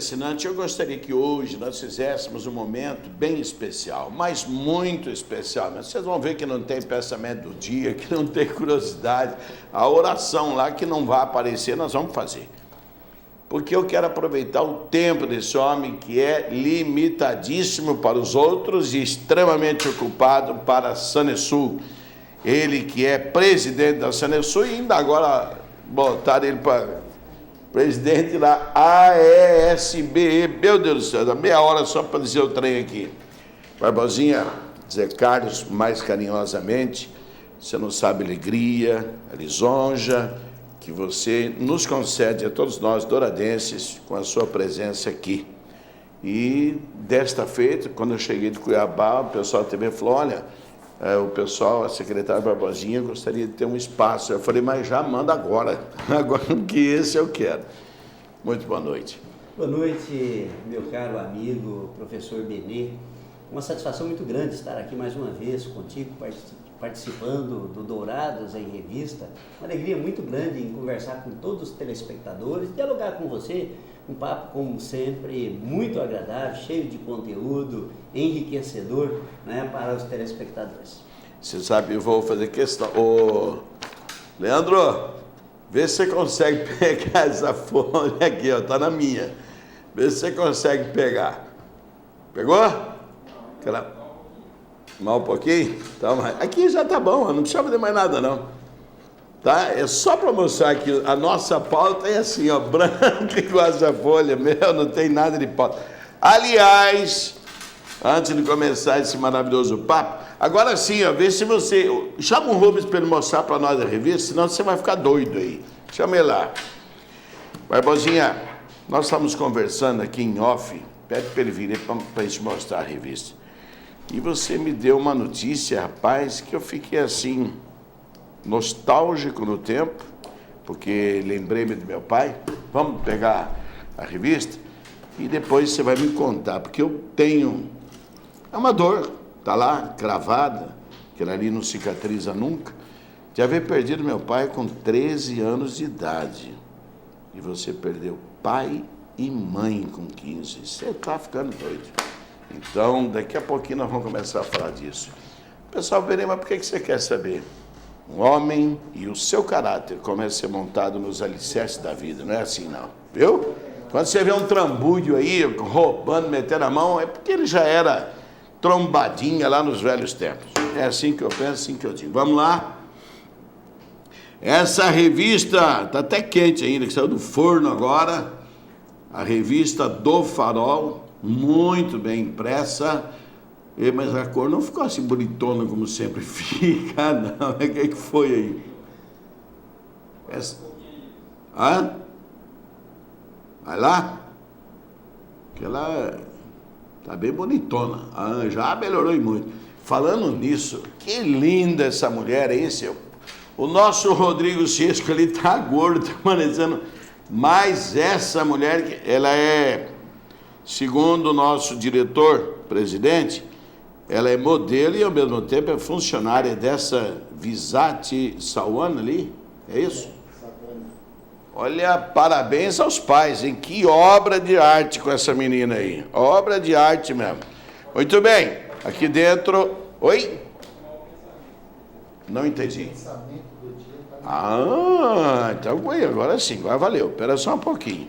assinante, eu gostaria que hoje nós fizéssemos um momento bem especial, mas muito especial. Mas vocês vão ver que não tem pensamento do dia, que não tem curiosidade. A oração lá que não vai aparecer, nós vamos fazer. Porque eu quero aproveitar o tempo desse homem que é limitadíssimo para os outros e extremamente ocupado para a Sanesul. Ele que é presidente da Sanesul e ainda agora botaram ele para presidente da AESBE. Meu Deus do céu, dá meia hora só para dizer o trem aqui. Barbosinha, Zé Carlos, mais carinhosamente, você não sabe a alegria, a lisonja que você nos concede a todos nós, douradenses, com a sua presença aqui. E desta feita, quando eu cheguei de Cuiabá, o pessoal também falou, olha, o pessoal, a secretária Barbosinha, gostaria de ter um espaço. Eu falei, mas já manda agora, agora que esse eu quero. Muito boa noite. Boa noite, meu caro amigo, professor Benê. Uma satisfação muito grande estar aqui mais uma vez contigo, participando do Dourados em Revista. Uma alegria muito grande em conversar com todos os telespectadores, dialogar com você, um papo, como sempre, muito agradável, cheio de conteúdo, enriquecedor, né, para os telespectadores. Você sabe, eu vou fazer questão. Ô, Leandro, vê se você consegue pegar essa folha aqui, ó, tá na minha. Vê se você consegue pegar. Pegou? Mais um pouquinho? Tá, mas aqui já tá bom, não precisa fazer mais nada não. Tá? É só para mostrar que a nossa pauta é assim, ó, branca igual essa folha, meu, não tem nada de pauta. Aliás, antes de começar esse maravilhoso papo, agora sim, ó, vê se você... Chama o Rubens para ele mostrar para nós a revista, senão você vai ficar doido aí. Chama ele lá. Barbosinha, nós estamos conversando aqui em off, pede para ele vir para a gente mostrar a revista. E você me deu uma notícia, rapaz, que eu fiquei assim, nostálgico no tempo, porque lembrei-me do meu pai. Vamos pegar a revista e depois você vai me contar, porque eu tenho... É uma dor, tá lá, cravada, que ela ali não cicatriza nunca, de haver perdido meu pai com 13 anos de idade. E você perdeu pai e mãe com 15. Você está ficando doido. Então, daqui a pouquinho nós vamos começar a falar disso. Pessoal, veremos, mas por que você quer saber? Um homem e o seu caráter começa a ser montado nos alicerces da vida, não é assim não, viu? Quando você vê um trambuio aí, roubando, metendo a mão, é porque ele já era trombadinha lá nos velhos tempos. É assim que eu penso, assim que eu digo. Vamos lá? Essa revista, está até quente ainda, que saiu do forno agora, a revista do Farol, muito bem impressa, mas a cor não ficou assim bonitona como sempre fica, não. O que foi aí? Essa... Hã? Vai lá? Que ela tá bem bonitona. Ah, já melhorou muito. Falando nisso, que linda essa mulher, hein, seu? O nosso Rodrigo Cisco, ele tá gordo, tá parecendo... Mas essa mulher, ela é... Segundo o nosso diretor, presidente, ela é modelo e ao mesmo tempo é funcionária dessa Visati Sawana ali, é isso? Olha, parabéns aos pais, hein? Que obra de arte com essa menina aí, obra de arte mesmo. Muito bem, aqui dentro... Oi? Não entendi. Ah, então agora sim, agora valeu, espera só um pouquinho.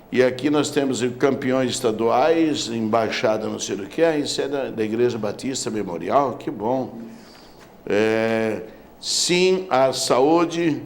E aqui nós temos campeões estaduais, embaixada não sei do que, isso é da Igreja Batista Memorial, que bom. Sim à saúde,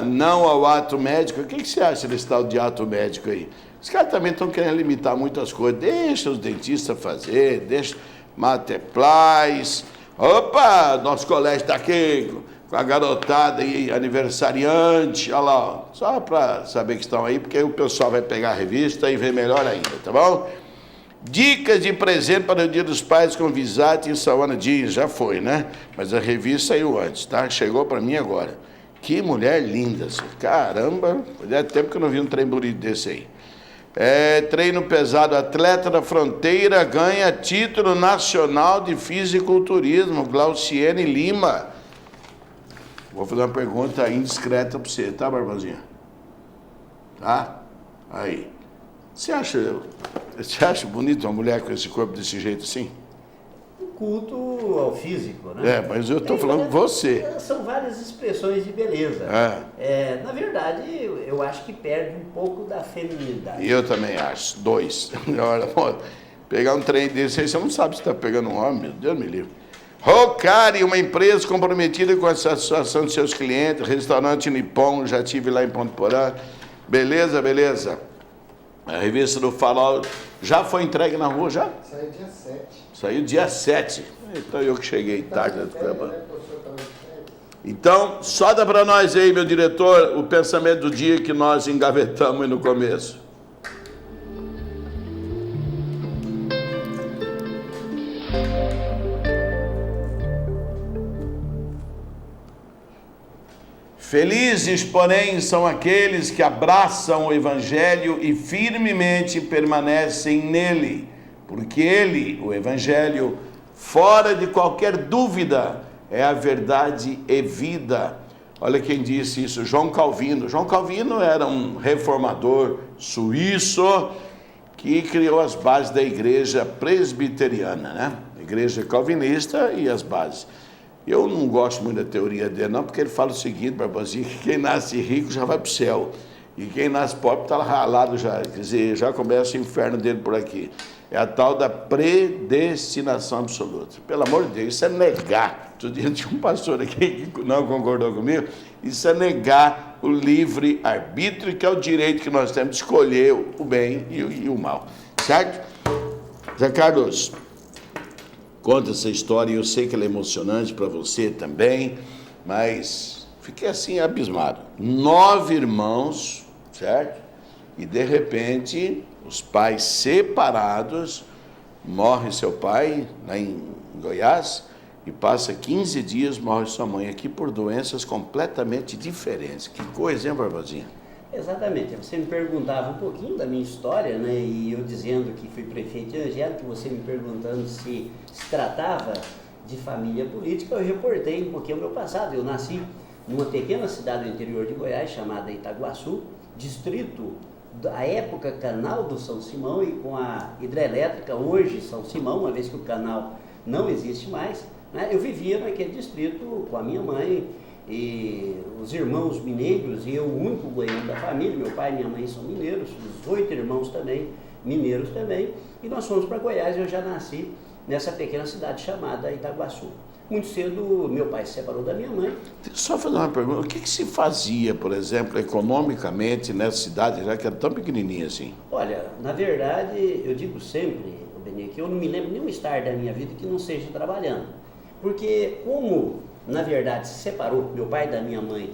não ao ato médico. O que você acha desse tal de ato médico aí? Os caras também estão querendo limitar muitas coisas. Deixa os dentistas fazer, deixa Mateplais. Opa, nosso colégio está aqui com a garotada aí, aniversariante, olha lá, ó, só para saber que estão aí, porque aí o pessoal vai pegar a revista e ver melhor ainda, tá bom? Dicas de presente para o Dia dos Pais com Visati em Sawana Dias, já foi, né? Mas a revista saiu antes, tá? Chegou para mim agora. Que mulher linda, caramba, fazia tempo que eu não vi um trem bonito desse aí. Treino pesado, atleta da fronteira, ganha título nacional de fisiculturismo, Glauciene Lima. Vou fazer uma pergunta indiscreta para você, tá, Barbosinha? Tá? Aí. Você acha bonito uma mulher com esse corpo desse jeito assim? Culto ao físico, né? Mas eu estou falando você. São várias expressões de beleza. Na verdade, eu acho que perde um pouco da feminilidade. Eu também acho. 2. Pegar um trem desse aí, você não sabe se está pegando um homem, meu Deus me livre. Rocari, uma empresa comprometida com a satisfação de seus clientes, restaurante Nippon, já estive lá em Ponto Porã. Beleza, beleza. A revista do Farol já foi entregue na rua, já? Saiu dia 7. Saiu dia 7. Então eu que cheguei tarde. Então, solta para nós aí, meu diretor, o pensamento do dia que nós engavetamos no começo. Felizes, porém, são aqueles que abraçam o Evangelho e firmemente permanecem nele, porque ele, o Evangelho, fora de qualquer dúvida, é a verdade e vida. Olha quem disse isso, João Calvino. João Calvino era um reformador suíço que criou as bases da igreja presbiteriana, né? Igreja calvinista e as bases. Eu não gosto muito da teoria dele, não, porque ele fala o seguinte, Barbosinha, que quem nasce rico já vai para o céu, e quem nasce pobre está ralado já, quer dizer, já começa o inferno dele por aqui. É a tal da predestinação absoluta. Pelo amor de Deus, isso é negar. Outro dia tinha um pastor aqui que não concordou comigo, isso é negar o livre-arbítrio, que é o direito que nós temos de escolher o bem e o mal. Certo? Zé Carlos, conta essa história, e eu sei que ela é emocionante para você também, mas fiquei assim abismado. 9 irmãos, certo? E de repente, os pais separados, morre seu pai lá em Goiás, e passa 15 dias, morre sua mãe aqui por doenças completamente diferentes. Que coisa, hein, Barbosinha? Exatamente. Você me perguntava um pouquinho da minha história, né? E eu dizendo que fui prefeito de Angélica, você me perguntando se tratava de família política, eu reportei um pouquinho o meu passado. Eu nasci numa pequena cidade do interior de Goiás, chamada Itaguaçu, distrito da época Canal do São Simão, e com a hidrelétrica hoje São Simão, uma vez que o canal não existe mais, né? Eu vivia naquele distrito com a minha mãe e os irmãos mineiros, e eu o único goiano da família. Meu pai e minha mãe são mineiros, os 8 irmãos também, mineiros também, e nós fomos para Goiás. Eu já nasci nessa pequena cidade chamada Itaguaçu. Muito cedo, meu pai se separou da minha mãe. Só fazer uma pergunta, o que se fazia, por exemplo, economicamente nessa cidade, já que era tão pequenininha assim? Olha, na verdade, eu digo sempre, Benê, que eu não me lembro nenhum estar da minha vida que não seja trabalhando. Porque como, na verdade, se separou meu pai da minha mãe,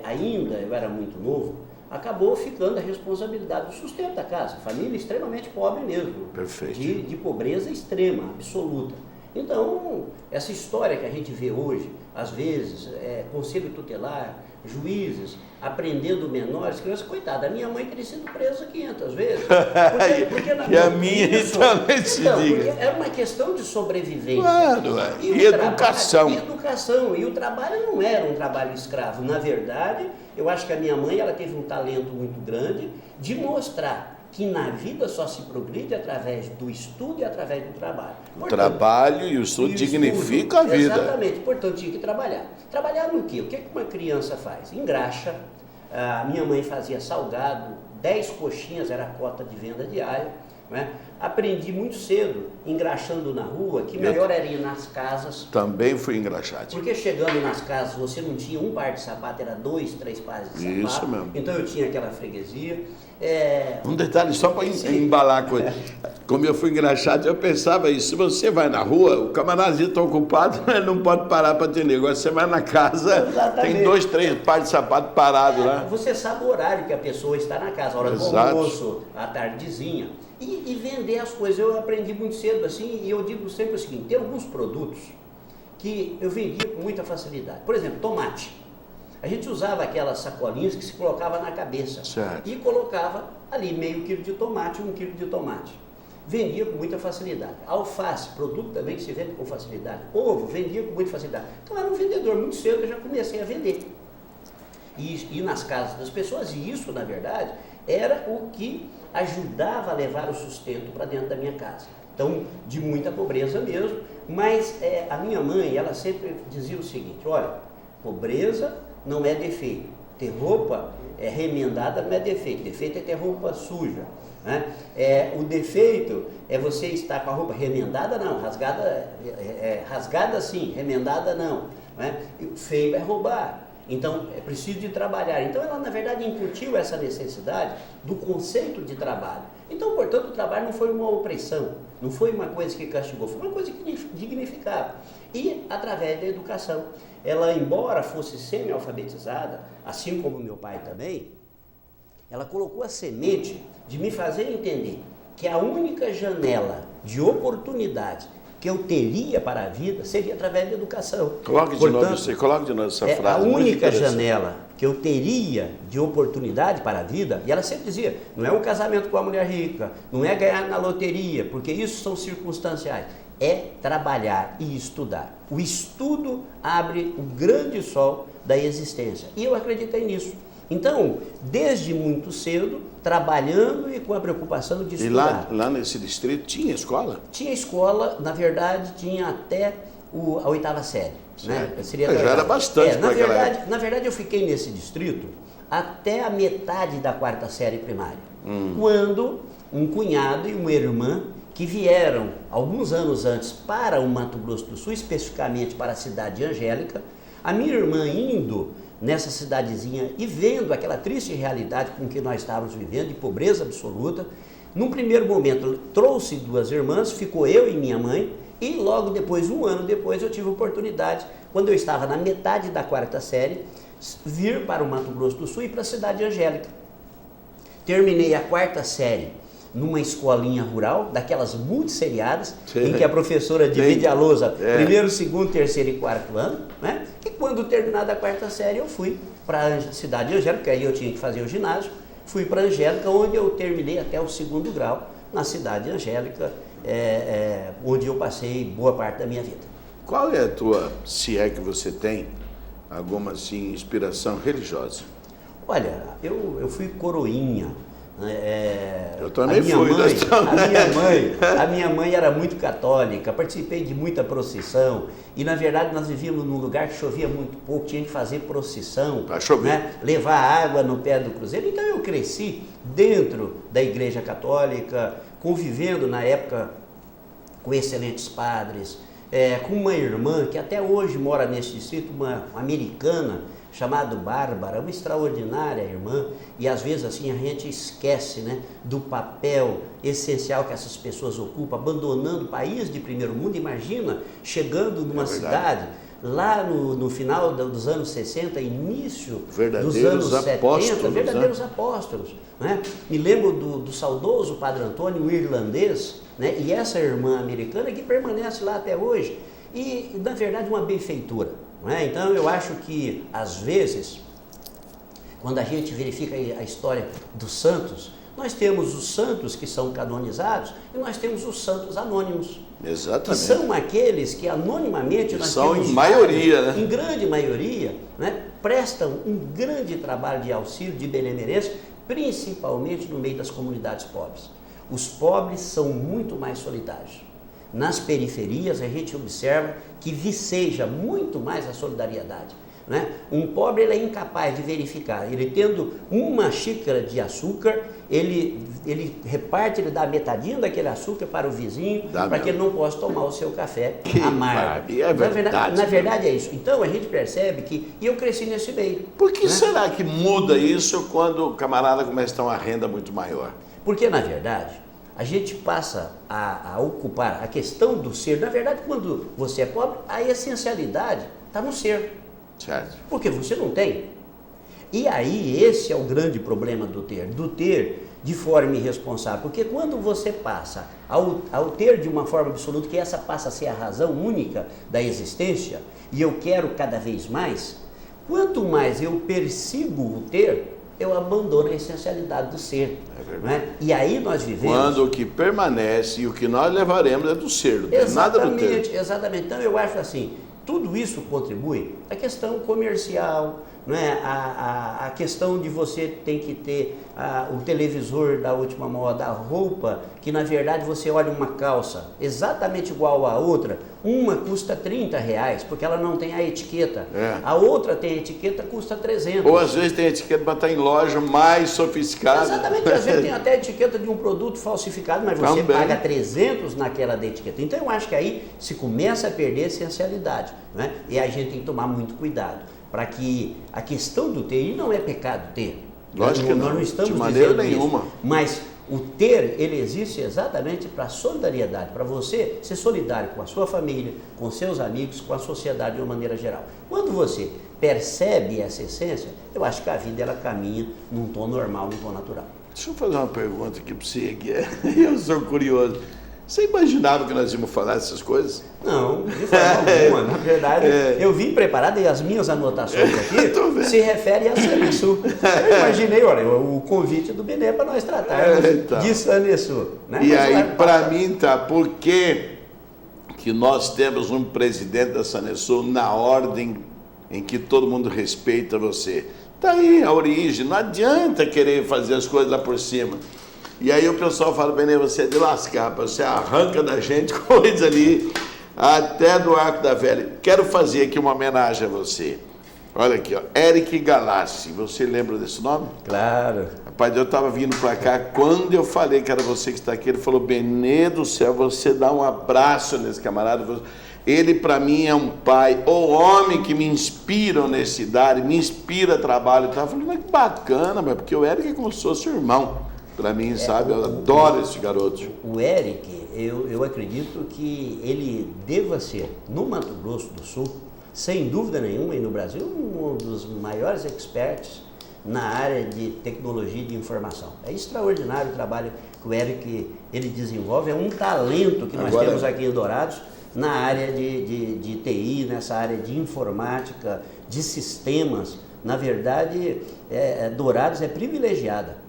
ainda eu era muito novo, acabou ficando a responsabilidade do sustento da casa. Família extremamente pobre mesmo. Perfeito. De pobreza extrema, absoluta. Então, essa história que a gente vê hoje, às vezes, conselho tutelar, juízes, aprendendo menores, crianças, coitada, a minha mãe teria sido presa 500 vezes. E a minha também se diga. Era uma questão de sobrevivência. Claro, e educação. E o trabalho não era um trabalho escravo. Na verdade, eu acho que a minha mãe, ela teve um talento muito grande de mostrar que na vida só se progride através do estudo e através do trabalho. O trabalho e o estudo dignificam a vida. Exatamente, portanto tinha que trabalhar. Trabalhar no quê? O que uma criança faz? Engraxa. A minha mãe fazia salgado, 10 coxinhas era a cota de venda diária. Né? Aprendi muito cedo, engraxando na rua, que melhor era ir nas casas. Também fui engraxado. Porque chegando nas casas, você não tinha um par de sapato, era 2, 3 pares de sapato. Isso mesmo. Então eu tinha aquela freguesia. Um detalhe só para embalar a coisa. Como eu fui engraxado, eu pensava isso. Se você vai na rua, o camaradinho está ocupado, ele não pode parar para atender. Agora você vai na casa, exatamente, tem 2, 3 pares de sapato parados lá. Você sabe o horário que a pessoa está na casa, a hora do almoço, à tardezinha. E vender as coisas. Eu aprendi muito cedo assim, e eu digo sempre o seguinte: tem alguns produtos que eu vendia com muita facilidade. Por exemplo, tomate. A gente usava aquelas sacolinhas que se colocava na cabeça. Certo. E colocava ali meio quilo de tomate, 1 quilo de tomate. Vendia com muita facilidade. Alface, produto também que se vende com facilidade. Ovo, vendia com muita facilidade. Então eu era um vendedor, muito cedo eu já comecei a vender. E nas casas das pessoas, e isso, na verdade, era o que ajudava a levar o sustento para dentro da minha casa. Então, de muita pobreza mesmo, mas a minha mãe, ela sempre dizia o seguinte: olha, pobreza não é defeito, ter roupa remendada não é defeito, defeito é ter roupa suja, né? O defeito é você estar com a roupa remendada, não, rasgada sim, remendada não, né? O feio é roubar. Então, é preciso de trabalhar. Então, ela, na verdade, incutiu essa necessidade do conceito de trabalho. Então, portanto, o trabalho não foi uma opressão, não foi uma coisa que castigou, foi uma coisa que dignificava. E, através da educação, ela, embora fosse semi-alfabetizada, assim como meu pai também, ela colocou a semente de me fazer entender que a única janela de oportunidade que eu teria para a vida seria através da educação. Coloque de novo essa frase. A única janela que eu teria de oportunidade para a vida, e ela sempre dizia, não é um casamento com a mulher rica, não é ganhar na loteria, porque isso são circunstanciais, é trabalhar e estudar. O estudo abre o grande sol da existência, e eu acreditei nisso. Então, desde muito cedo, trabalhando e com a preocupação de estudar. E lá nesse distrito tinha escola? Tinha escola, na verdade, tinha até a 8ª série. Né? Já era bastante para aquela época. Na verdade, eu fiquei nesse distrito até a metade da 4ª série primária. Quando um cunhado e uma irmã que vieram, alguns anos antes, para o Mato Grosso do Sul, especificamente para a cidade de Angélica, a minha irmã indo nessa cidadezinha e vendo aquela triste realidade com que nós estávamos vivendo, de pobreza absoluta, num primeiro momento trouxe 2 irmãs, ficou eu e minha mãe, e logo depois, um ano depois, eu tive a oportunidade, quando eu estava na metade da 4ª série, vir para o Mato Grosso do Sul e para a cidade de Angélica. Terminei a 4ª série numa escolinha rural, daquelas multisseriadas, em que a professora divide a lousa primeiro, segundo, terceiro e 4º ano, né? E quando terminada a 4ª série, eu fui para a cidade de Angélica, aí eu tinha que fazer o ginásio, fui para Angélica, onde eu terminei até o 2º grau, na cidade de Angélica, onde eu passei boa parte da minha vida. Qual é a tua, se é que você tem, alguma assim, inspiração religiosa? Olha, eu fui coroinha. Eu também fui. A minha mãe era muito católica, participei de muita procissão e na verdade nós vivíamos num lugar que chovia muito pouco, tinha que fazer procissão, né? Levar água no pé do cruzeiro. Então eu cresci dentro da igreja católica, convivendo na época com excelentes padres, com uma irmã que até hoje mora nesse distrito, uma americana, chamada Bárbara, uma extraordinária irmã, e às vezes assim a gente esquece, né, do papel essencial que essas pessoas ocupam, abandonando o país de primeiro mundo. Imagina, chegando numa cidade, lá no final dos anos 60, início dos anos 70, verdadeiros apóstolos. Né? Me lembro do saudoso Padre Antônio, o irlandês, né, e essa irmã americana que permanece lá até hoje, e na verdade uma benfeitora. Então eu acho que às vezes, quando a gente verifica a história dos santos, nós temos os santos que são canonizados e nós temos os santos anônimos. Exatamente. Que são aqueles que anonimamente nós são temos em maioria, né? Em grande maioria, né, prestam um grande trabalho de auxílio, de benemerência, principalmente no meio das comunidades pobres. Os pobres são muito mais solidários. Nas periferias a gente observa que viceja muito mais a solidariedade. Né? Um pobre ele é incapaz de verificar, ele tendo uma xícara de açúcar, ele reparte, ele dá metadinha daquele açúcar para o vizinho, para que ele não possa tomar o seu café amargo. Na verdade é isso. Então a gente percebe que, e eu cresci nesse meio. Por que será que muda isso quando o camarada começa a ter uma renda muito maior? Porque na verdade a gente passa a ocupar a questão do ser. Na verdade, quando você é pobre, a essencialidade está no ser. Certo. Porque você não tem. E aí, esse é o grande problema do ter de forma irresponsável. Porque quando você passa ao ter de uma forma absoluta, que essa passa a ser a razão única da existência, e eu quero cada vez mais, quanto mais eu persigo o ter, eu abandono a essencialidade do ser. É verdade. Né? E aí nós vivemos... Quando o que permanece e o que nós levaremos é do ser, não tem nada do ter. Exatamente. Então eu acho assim, tudo isso contribui. A questão comercial, não é? A questão de você tem que ter o televisor da última moda, a roupa, que na verdade você olha uma calça exatamente igual à outra, uma custa R$30, porque ela não tem a etiqueta. A outra tem a etiqueta, custa 300. Ou às vezes tem etiqueta para estar em loja mais sofisticada. Exatamente, às vezes tem até a etiqueta de um produto falsificado, mas você Também paga 300 naquela da etiqueta. Então eu acho que aí se começa a perder a essencialidade, né? E a gente tem que tomar muito cuidado, para que a questão do ter, e não é pecado ter. Lógico que nós não estamos de maneira dizendo nenhuma. isso, mas o ter, ele existe exatamente para solidariedade, para você ser solidário com a sua família, com seus amigos, com a sociedade de uma maneira geral. Quando você percebe essa essência, eu acho que a vida ela caminha num tom normal, num tom natural. Deixa eu fazer uma pergunta aqui para você, que eu sou curioso. Você imaginava que nós íamos falar dessas coisas? Não, de forma alguma. Na verdade, eu vim preparado e as minhas anotações aqui se referem a Sanesu. Eu imaginei, olha, o convite do Benê para nós tratarmos de Sanesu. Né? E aí, para mim, por que nós temos um presidente da Sanesu na ordem em que todo mundo respeita você? Está aí a origem, não adianta querer fazer as coisas lá por cima. E aí o pessoal fala, Benê, você é de lascar, você arranca da gente coisa ali, até do Arco da Velha. Quero fazer aqui uma homenagem a você. Olha aqui, ó, Eric Galassi, você lembra desse nome? Claro. Rapaz, eu estava vindo para cá, quando eu falei que era você que está aqui, ele falou, Benê do céu, você dá um abraço nesse camarada. Ele para mim é um pai, o homem que me inspira honestidade, me inspira trabalho. Eu falei, mas que bacana, mas porque o Eric é como se fosse seu irmão. Para mim, sabe, eu adoro esse garoto. O Eric, eu acredito que ele deva ser, no Mato Grosso do Sul, sem dúvida nenhuma, e no Brasil, um dos maiores experts na área de tecnologia e de informação. É extraordinário o trabalho que o Eric ele desenvolve, é um talento que nós temos aqui em Dourados, na área de TI, nessa área de informática, de sistemas. Na verdade, Dourados é privilegiada.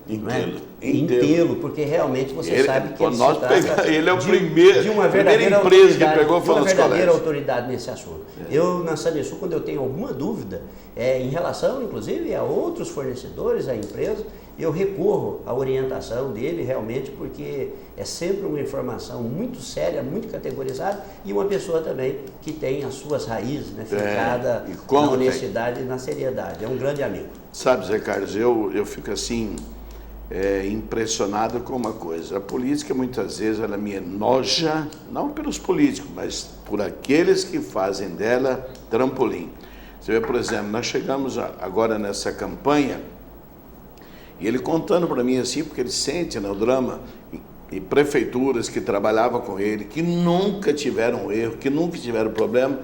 Entê-lo, porque realmente você sabe que ele é o primeiro, de uma verdadeira empresa que pegou foi uma verdadeira autoridade nesse assunto. Eu, na Sanesu, quando eu tenho alguma dúvida, em relação, inclusive, a outros fornecedores, a empresa, eu recorro à orientação dele realmente, porque é sempre uma informação muito séria, muito categorizada, e uma pessoa também que tem as suas raízes, né, fincada na honestidade e na seriedade. É um grande amigo. Sabe, Zé Carlos, eu fico assim, impressionado com uma coisa. A política, muitas vezes, ela me enoja, não pelos políticos, mas por aqueles que fazem dela trampolim. Você vê, por exemplo, nós chegamos agora nessa campanha, e ele contando para mim assim, porque ele sente, né, o drama, e prefeituras que trabalhavam com ele, que nunca tiveram erro, que nunca tiveram problema.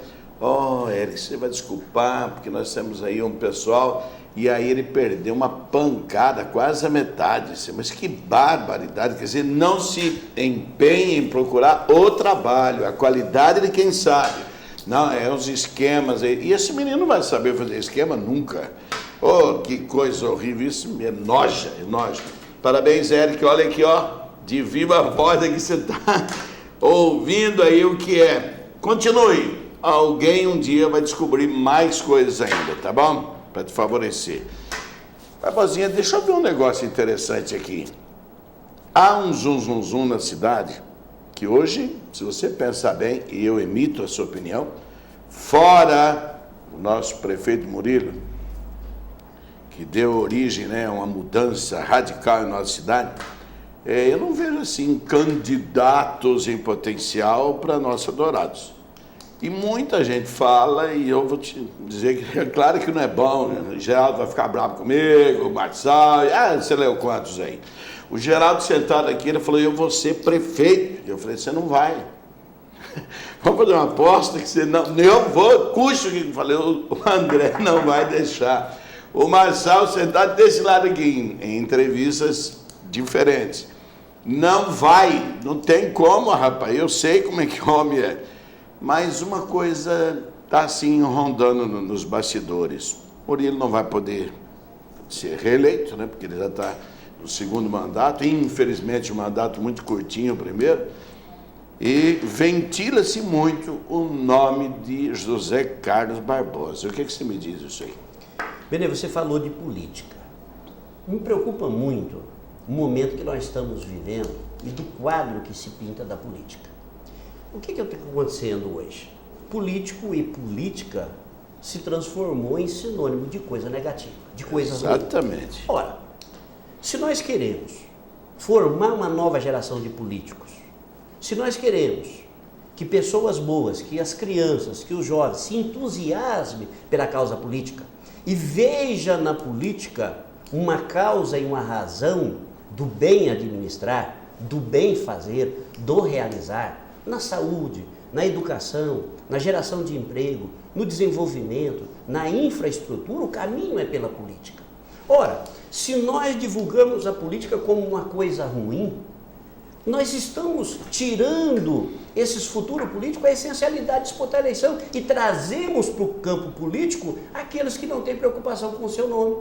Eric, você vai desculpar, porque nós temos aí um pessoal, e aí ele perdeu uma pancada, quase a metade. Mas que barbaridade, quer dizer, não se empenhe em procurar o trabalho, a qualidade de quem sabe. Não, os esquemas, e esse menino não vai saber fazer esquema nunca. Que coisa horrível, isso me enoja. Parabéns, Eric, olha aqui, de viva voz que você está ouvindo aí o que é. Continue, alguém um dia vai descobrir mais coisas ainda, tá bom? Para te favorecer. Barbosinha, deixa eu ver um negócio interessante aqui. Há um zum na cidade, que hoje, se você pensar bem, e eu emito a sua opinião, fora o nosso prefeito Murilo, que deu origem, né, a uma mudança radical em nossa cidade, eu não vejo assim candidatos em potencial para nós Dourados. E muita gente fala, e eu vou te dizer que é claro que não é bom, né? O Geraldo vai ficar bravo comigo, o Marçal, você leu quantos aí? O Geraldo sentado aqui, ele falou, eu vou ser prefeito. Eu falei, você não vai. Vamos fazer uma aposta que você não... Eu vou, custe o que eu falei, o André não vai deixar. O Marçal sentado desse lado aqui, em entrevistas diferentes. Não vai, não tem como, rapaz, eu sei como é que o homem é. Mas uma coisa está assim rondando nos bastidores. Murilo não vai poder ser reeleito, né? Porque ele já está no segundo mandato, infelizmente um mandato muito curtinho o primeiro, e ventila-se muito o nome de José Carlos Barbosa. O que você me diz isso aí? Benê, você falou de política. Me preocupa muito o momento que nós estamos vivendo e do quadro que se pinta da política. O que está acontecendo hoje? Político e política se transformou em sinônimo de coisa negativa, de coisa ruim. Exatamente. Ora, se nós queremos formar uma nova geração de políticos, se nós queremos que pessoas boas, que as crianças, que os jovens se entusiasmem pela causa política e veja na política uma causa e uma razão do bem administrar, do bem fazer, do realizar, na saúde, na educação, na geração de emprego, no desenvolvimento, na infraestrutura, o caminho é pela política. Ora, se nós divulgamos a política como uma coisa ruim, nós estamos tirando esses futuros políticos a essencialidade de disputar a eleição e trazemos para o campo político aqueles que não têm preocupação com o seu nome.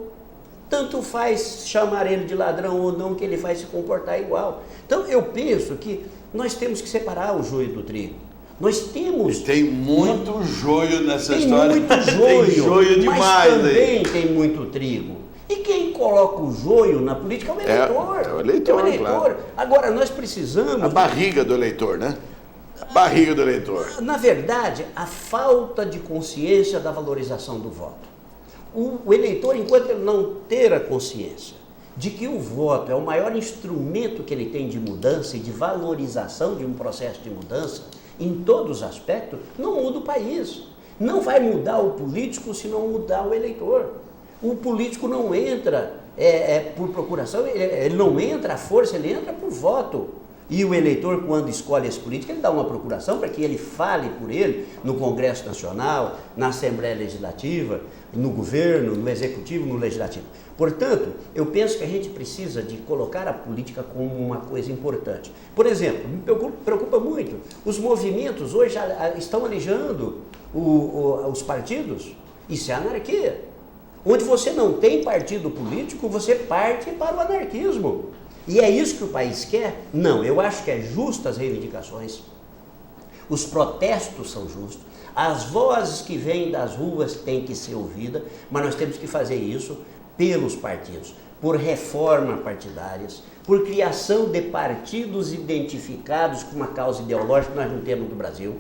Tanto faz chamar ele de ladrão ou não, que ele vai se comportar igual. Então, eu penso que nós temos que separar o joio do trigo. Nós temos... Tem muito joio nessa história. Tem muito joio, tem joio demais, mas também aí. Tem muito trigo. E quem coloca o joio na política é o eleitor. É o eleitor, claro. Agora, nós precisamos... A barriga do eleitor, né? A barriga do eleitor. Na verdade, a falta de consciência da valorização do voto. O eleitor, enquanto ele não ter a consciência de que o voto é o maior instrumento que ele tem de mudança e de valorização de um processo de mudança, em todos os aspectos, não muda o país. Não vai mudar o político se não mudar o eleitor. O político não entra por procuração, ele não entra à força, ele entra por voto. E o eleitor, quando escolhe esse político, ele dá uma procuração para que ele fale por ele no Congresso Nacional, na Assembleia Legislativa, no governo, no Executivo, no Legislativo. Portanto, eu penso que a gente precisa de colocar a política como uma coisa importante. Por exemplo, me preocupa muito, os movimentos hoje estão alijando os partidos. Isso é anarquia. Onde você não tem partido político, você parte para o anarquismo. E é isso que o país quer? Não, eu acho que é justo as reivindicações, os protestos são justos, as vozes que vêm das ruas têm que ser ouvidas, mas nós temos que fazer isso pelos partidos, por reformas partidárias, por criação de partidos identificados com uma causa ideológica que nós não temos no Brasil.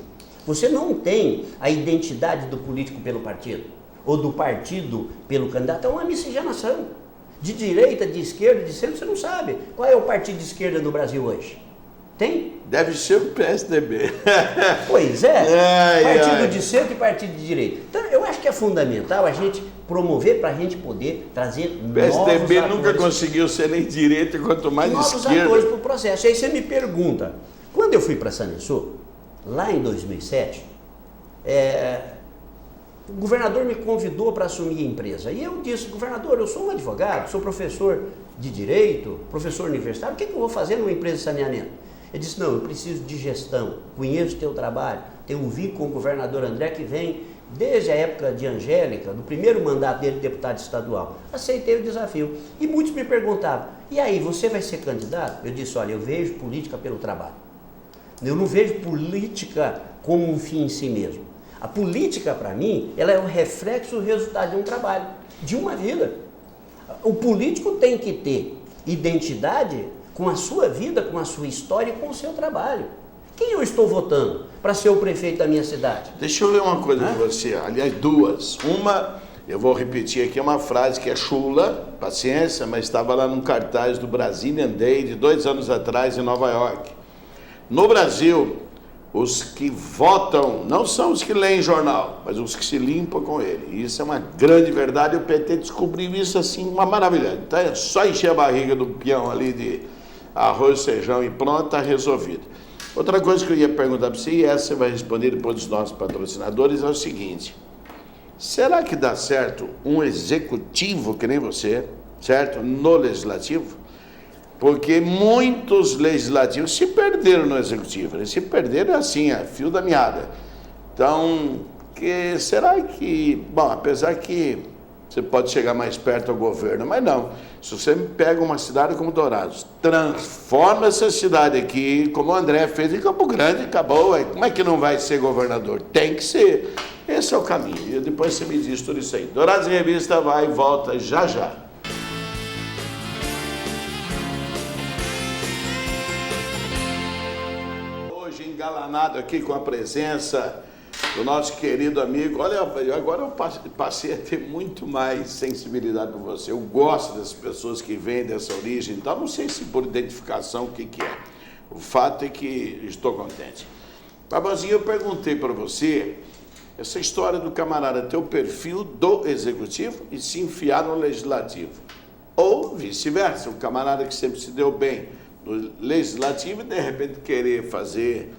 Você não tem a identidade do político pelo partido, ou do partido pelo candidato, é uma miscigenação. De direita, de esquerda, de centro, você não sabe. Qual é o partido de esquerda no Brasil hoje? Tem? Deve ser o PSDB. Pois é, partido de centro e partido de direita. Então, eu acho que é fundamental a gente promover para a gente poder trazer novos atores. O PSDB nunca conseguiu ser nem direita, quanto mais novos esquerda. Novos atores para o processo. E aí você me pergunta, quando eu fui para Sanepar, lá em 2007, o governador me convidou para assumir a empresa. E eu disse, governador, eu sou um advogado, sou professor de direito, professor universitário, o que eu vou fazer numa empresa de saneamento? Ele disse, não, eu preciso de gestão, conheço o teu trabalho, tenho um vínculo com o governador André que vem desde a época de Angélica, do primeiro mandato dele de deputado estadual. Aceitei o desafio. E muitos me perguntavam, e aí, você vai ser candidato? Eu disse, olha, eu vejo política pelo trabalho. Eu não vejo política como um fim em si mesmo. A política, para mim, ela é um reflexo do resultado de um trabalho, de uma vida. O político tem que ter identidade com a sua vida, com a sua história e com o seu trabalho. Quem eu estou votando para ser o prefeito da minha cidade? Deixa eu ler uma coisa de você, aliás, duas. Uma, eu vou repetir aqui uma frase que é chula, paciência, mas estava lá num cartaz do Brazilian Day de 2 anos atrás em Nova York. No Brasil, os que votam não são os que leem jornal, mas os que se limpam com ele. E isso é uma grande verdade, o PT descobriu isso assim, uma maravilha. Então é só encher a barriga do peão ali de arroz, feijão e pronto, está resolvido. Outra coisa que eu ia perguntar para você, e essa você vai responder depois dos nossos patrocinadores, é o seguinte: será que dá certo um executivo que nem você, certo, no legislativo? Porque muitos legislativos se perderam no executivo, eles se perderam assim, a fio da meada. Então, será que, bom, apesar que você pode chegar mais perto ao governo, mas não, se você pega uma cidade como Dourados, transforma essa cidade aqui, como o André fez em Campo Grande, acabou, como é que não vai ser governador? Tem que ser. Esse é o caminho. E depois você me diz tudo isso aí. Dourados em Revista vai e volta já já. Hoje engalanado aqui com a presença do nosso querido amigo. Olha, agora eu passei a ter muito mais sensibilidade por você. Eu gosto das pessoas que vêm dessa origem, então não sei se por identificação o que é. O fato é que estou contente. Barbosinha, eu perguntei para você essa história do camarada ter o perfil do executivo e se enfiar no legislativo. Ou vice-versa, um camarada que sempre se deu bem no legislativo e de repente querer fazer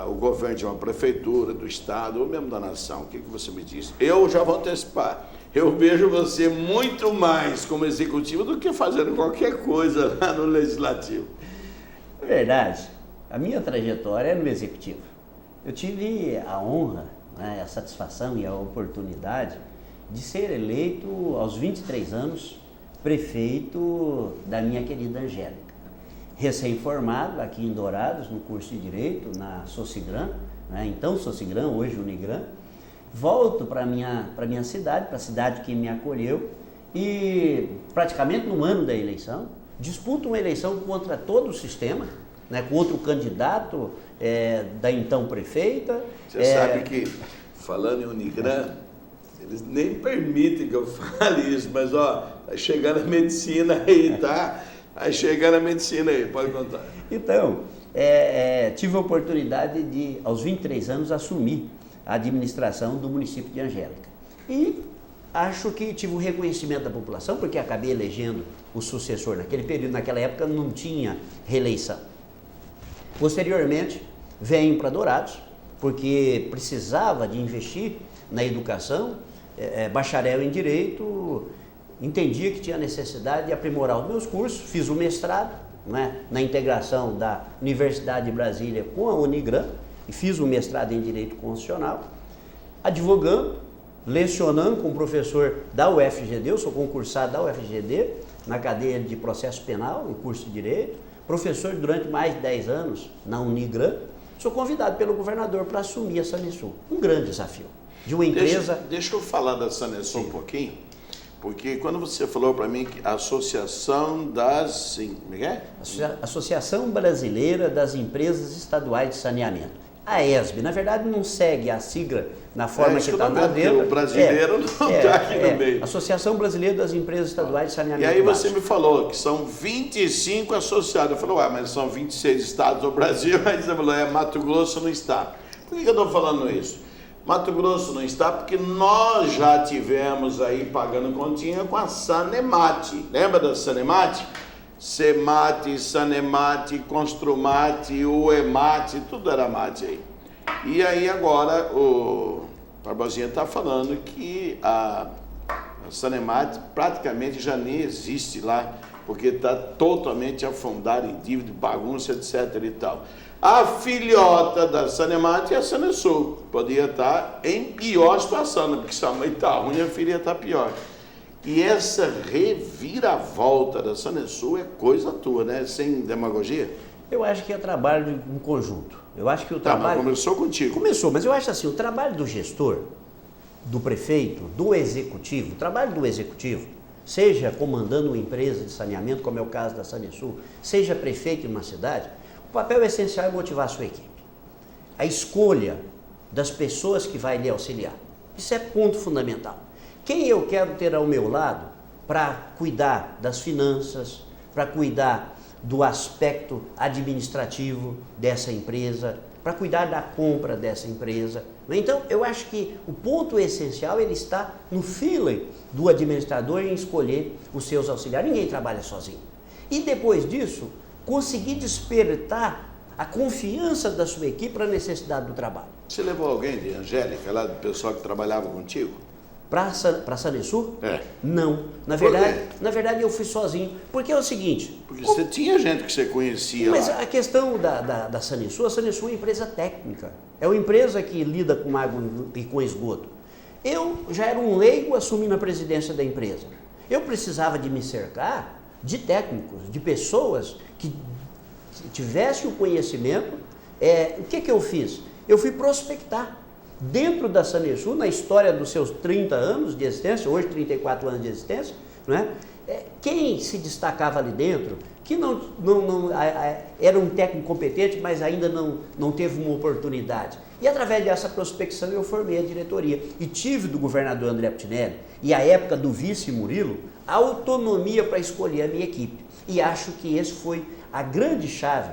o governo de uma prefeitura, do estado ou mesmo da nação. O que você me diz? Eu já vou antecipar. Eu vejo você muito mais como executivo do que fazendo qualquer coisa lá no legislativo. É verdade. A minha trajetória é no executivo. Eu tive a honra, né, a satisfação e a oportunidade de ser eleito aos 23 anos prefeito da minha querida Angélica. Recém-formado aqui em Dourados, no curso de Direito, na Socigran, né, então Socigran, hoje Unigran. Volto para a minha cidade, para a cidade que me acolheu e praticamente no ano da eleição, disputo uma eleição contra todo o sistema, né, contra o candidato da então prefeita. Você sabe que, falando em Unigran, eles nem permitem que eu fale isso, mas ó, tá chegando a medicina aí, tá? Tá chegando a medicina aí, pode contar. Então, tive a oportunidade de, aos 23 anos, assumir a administração do município de Angélica. E acho que tive o reconhecimento da população, porque acabei elegendo o sucessor naquele período, naquela época não tinha reeleição. Posteriormente, venho para Dourados, porque precisava de investir na educação, bacharel em Direito, entendia que tinha necessidade de aprimorar os meus cursos, fiz o mestrado, né, na integração da Universidade de Brasília com a Unigran, e fiz o mestrado em Direito Constitucional, advogando, lecionando com o professor da UFGD, eu sou concursado da UFGD, na cadeia de processo penal, no curso de Direito, professor durante mais de 10 anos na Unigran, sou convidado pelo governador para assumir a Sanesul. Um grande desafio de uma empresa... Deixa eu falar da Sanesul um pouquinho, porque quando você falou para mim que a Associação das... Associação Brasileira das Empresas Estaduais de Saneamento. A ESB, na verdade, não segue a sigla na forma que está na letra. O brasileiro não está aqui no meio. Associação Brasileira das Empresas Estaduais de Saneamento. E aí você me falou que são 25 associados. Eu falei, ué, mas são 26 estados do Brasil. Aí você falou, Mato Grosso não está. Por que eu estou falando isso? Mato Grosso não está porque nós já tivemos aí pagando continha com a Sanemate. Lembra da Sanemate? Semate, Sanemate, Construmate, Uemate, tudo era mate aí. E aí agora o Barbosinha está falando que a Sanemate praticamente já nem existe lá, porque está totalmente afundada em dívida, bagunça, etc. e tal. A filhota da Sanemate é a Sanesul. Podia estar em pior situação, né? Porque se a mãe está ruim, a filha está pior. E essa reviravolta da Sanesul é coisa tua, né? Sem demagogia? Eu acho que é trabalho em conjunto. Eu acho que o trabalho... Mas começou contigo. Começou, mas eu acho assim, o trabalho do gestor, do prefeito, do executivo, o trabalho do executivo, seja comandando uma empresa de saneamento, como é o caso da Sanesul, seja prefeito em uma cidade, o papel essencial é motivar a sua equipe. A escolha das pessoas que vai lhe auxiliar. Isso é ponto fundamental. Quem eu quero ter ao meu lado para cuidar das finanças, para cuidar do aspecto administrativo dessa empresa, para cuidar da compra dessa empresa. Então, eu acho que o ponto essencial ele está no feeling do administrador em escolher os seus auxiliares. Ninguém trabalha sozinho. E depois disso, conseguir despertar a confiança da sua equipe para a necessidade do trabalho. Você levou alguém de Angélica, lá do pessoal que trabalhava contigo? Para a Sanesul? É. Não. Na verdade, eu fui sozinho. Porque é o seguinte... Porque você tinha gente que você conhecia mas lá. Mas a questão da Sanesul, a Sanesul é uma empresa técnica. É uma empresa que lida com água e com esgoto. Eu já era um leigo assumindo a presidência da empresa. Eu precisava de me cercar de técnicos, de pessoas que tivessem o conhecimento. O que eu fiz? Eu fui prospectar dentro da Sanesul, na história dos seus 30 anos de existência, hoje 34 anos de existência, não é? Quem se destacava ali dentro, que era um técnico competente, mas ainda não teve uma oportunidade. E através dessa prospecção eu formei a diretoria e tive do governador André Putinelli e a época do vice Murilo a autonomia para escolher a minha equipe. E acho que esse foi a grande chave,